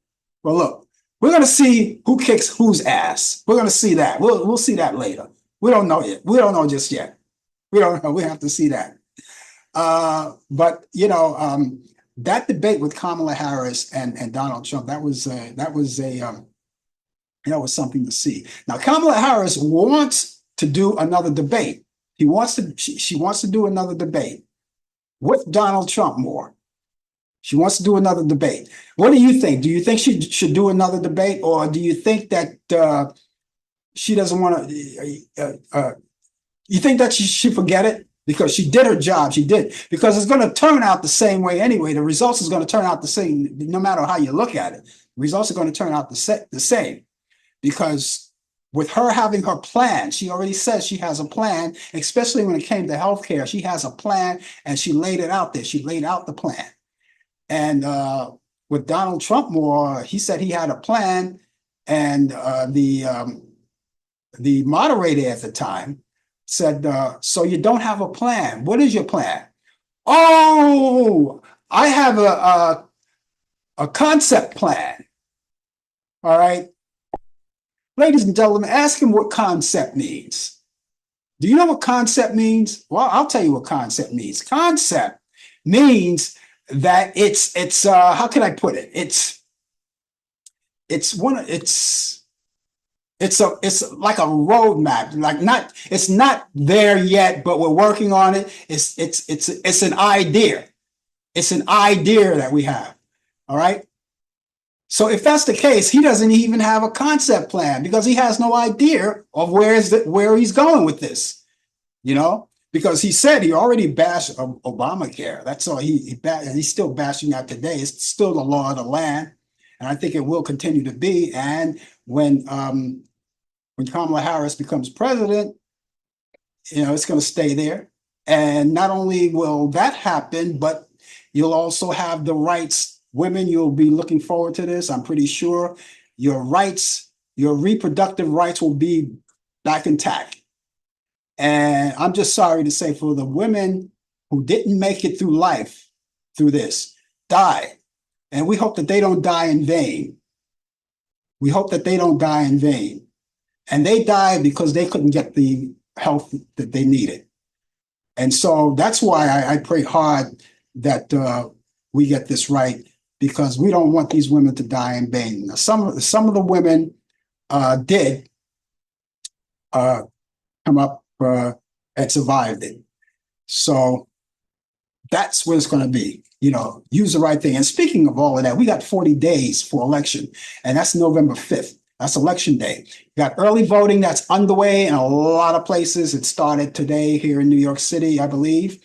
well, look. We're going to see who kicks whose ass. We're going to see that. We'll see that later. We don't know yet. We don't know just yet. We don't know. We have to see that. But you know, that debate with Kamala Harris and Donald Trump, that was something to see. Now, Kamala Harris wants to do another debate. She wants to do another debate with Donald Trump more. She wants to do another debate. What do you think? Do you think she should do another debate, or do you think that she doesn't want to? You think that she should forget it because she did her job? She did, because it's going to turn out the same way anyway. The results is going to turn out the same, no matter how you look at it. The results are going to turn out the same, because with her having her plan, she already says she has a plan, especially when it came to healthcare. She has a plan, and she laid it out there. She laid out the plan. And with Donald Trump more, he said he had a plan, and the moderator at the time said, so you don't have a plan. What is your plan? Oh, I have a concept plan. All right. Ladies and gentlemen, ask him what concept means. Do you know what concept means? Well, I'll tell you what concept means. Concept means that it's how can I put it? It's like a roadmap. Like, it's not there yet, but we're working on it. It's an idea. It's an idea that we have. All right. So if that's the case, he doesn't even have a concept plan, because he has no idea of where he's going with this, because he said he already bashed Obamacare. That's all he's still bashing that today. It's still the law of the land. And I think it will continue to be. And when Kamala Harris becomes president, it's going to stay there. And not only will that happen, but you'll also have the rights. Women, you'll be looking forward to this. I'm pretty sure your rights, your reproductive rights will be back intact. And I'm just sorry to say, for the women who didn't make it through life, through this, die. And we hope that they don't die in vain. We hope that they don't die in vain. And they died because they couldn't get the health that they needed. And so that's why I pray hard that we get this right, because we don't want these women to die in vain. Now, some of the women did come up and survived it. So that's what it's going to be. Use the right thing. And speaking of all of that, we got 40 days for election, and that's November 5th. That's election day. You got early voting that's underway in a lot of places. It started today here in New York City, I believe.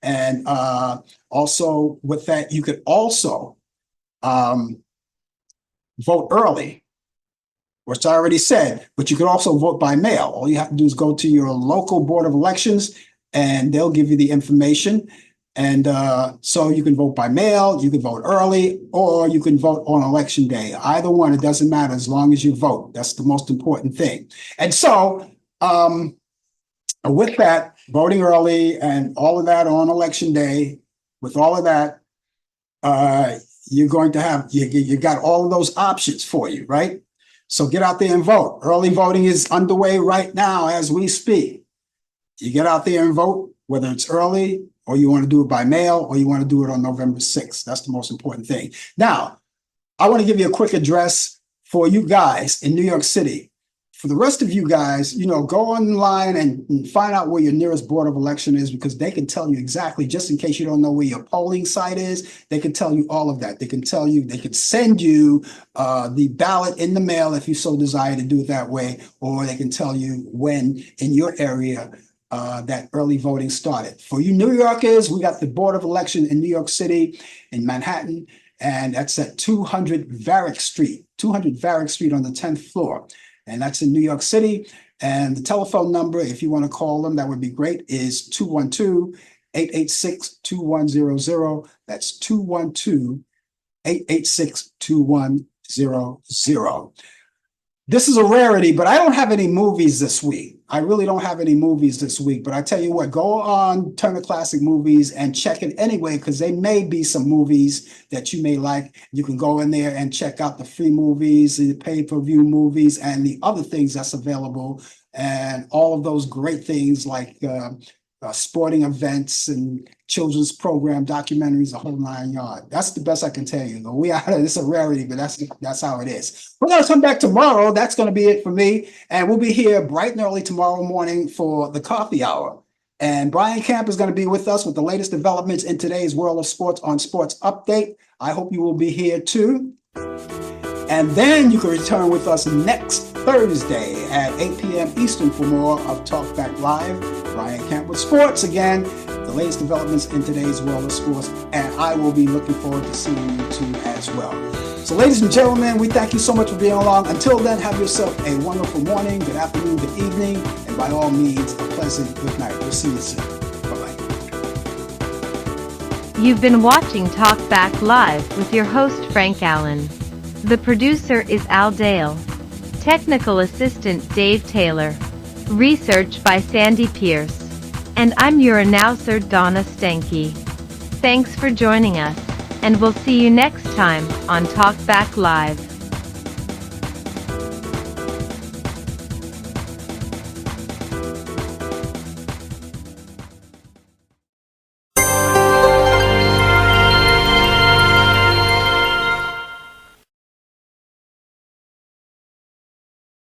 And also with that, you could also vote early, which I already said, but you could also vote by mail. All you have to do is go to your local board of elections, and they'll give you the information. And so you can vote by mail, you can vote early, or you can vote on election day. Either one, it doesn't matter, as long as you vote. That's the most important thing. And so with that, voting early and all of that on election day, with all of that, you're going to have, you got all of those options for you, right? So get out there and vote. Early voting is underway right now as we speak. You get out there and vote, whether it's early, or you want to do it by mail, or you want to do it on November 6th. That's the most important thing. Now, I want to give you a quick address for you guys in New York City. For the rest of you guys, go online and find out where your nearest board of election is, because they can tell you exactly, just in case you don't know where your polling site is, they can tell you all of that. They can tell you, they could send you the ballot in the mail if you so desire to do it that way, or they can tell you when in your area that early voting started. For you New Yorkers, we got the Board of Election in New York City, in Manhattan, and that's at 200 Varick Street on the 10th floor. And that's in New York City. And the telephone number, if you want to call them, that would be great, is 212-886-2100. That's 212-886-2100. This is a rarity, but I don't have any movies this week. I really don't have any movies this week, but I tell you what, go on Turner Classic Movies and check it anyway, because there may be some movies that you may like. You can go in there and check out the free movies, the pay-per-view movies, and the other things that's available, and all of those great things like sporting events and children's program, documentaries, the whole 9 yards. That's the best I can tell you. We are, it's a rarity, but that's how it is. We're going to come back tomorrow. That's going to be it for me. And we'll be here bright and early tomorrow morning for the coffee hour. And Brian Camp is going to be with us with the latest developments in today's world of sports on Sports Update. I hope you will be here too. And then you can return with us next Thursday at 8 p.m. Eastern for more of Talk Back Live. Brian Camp with Sports again, the latest developments in today's world of sports. And I will be looking forward to seeing you too as well. So ladies and gentlemen, we thank you so much for being along. Until then, have yourself a wonderful morning, good afternoon, good evening, and by all means, a pleasant good night. We'll see you soon. Bye-bye. You've been watching Talk Back Live with your host Frank Allen. The producer is Al Dale. Technical assistant Dave Taylor. Research by Sandy Pierce. And I'm your announcer Donna Stenke. Thanks for joining us, and we'll see you next time on Talk Back Live.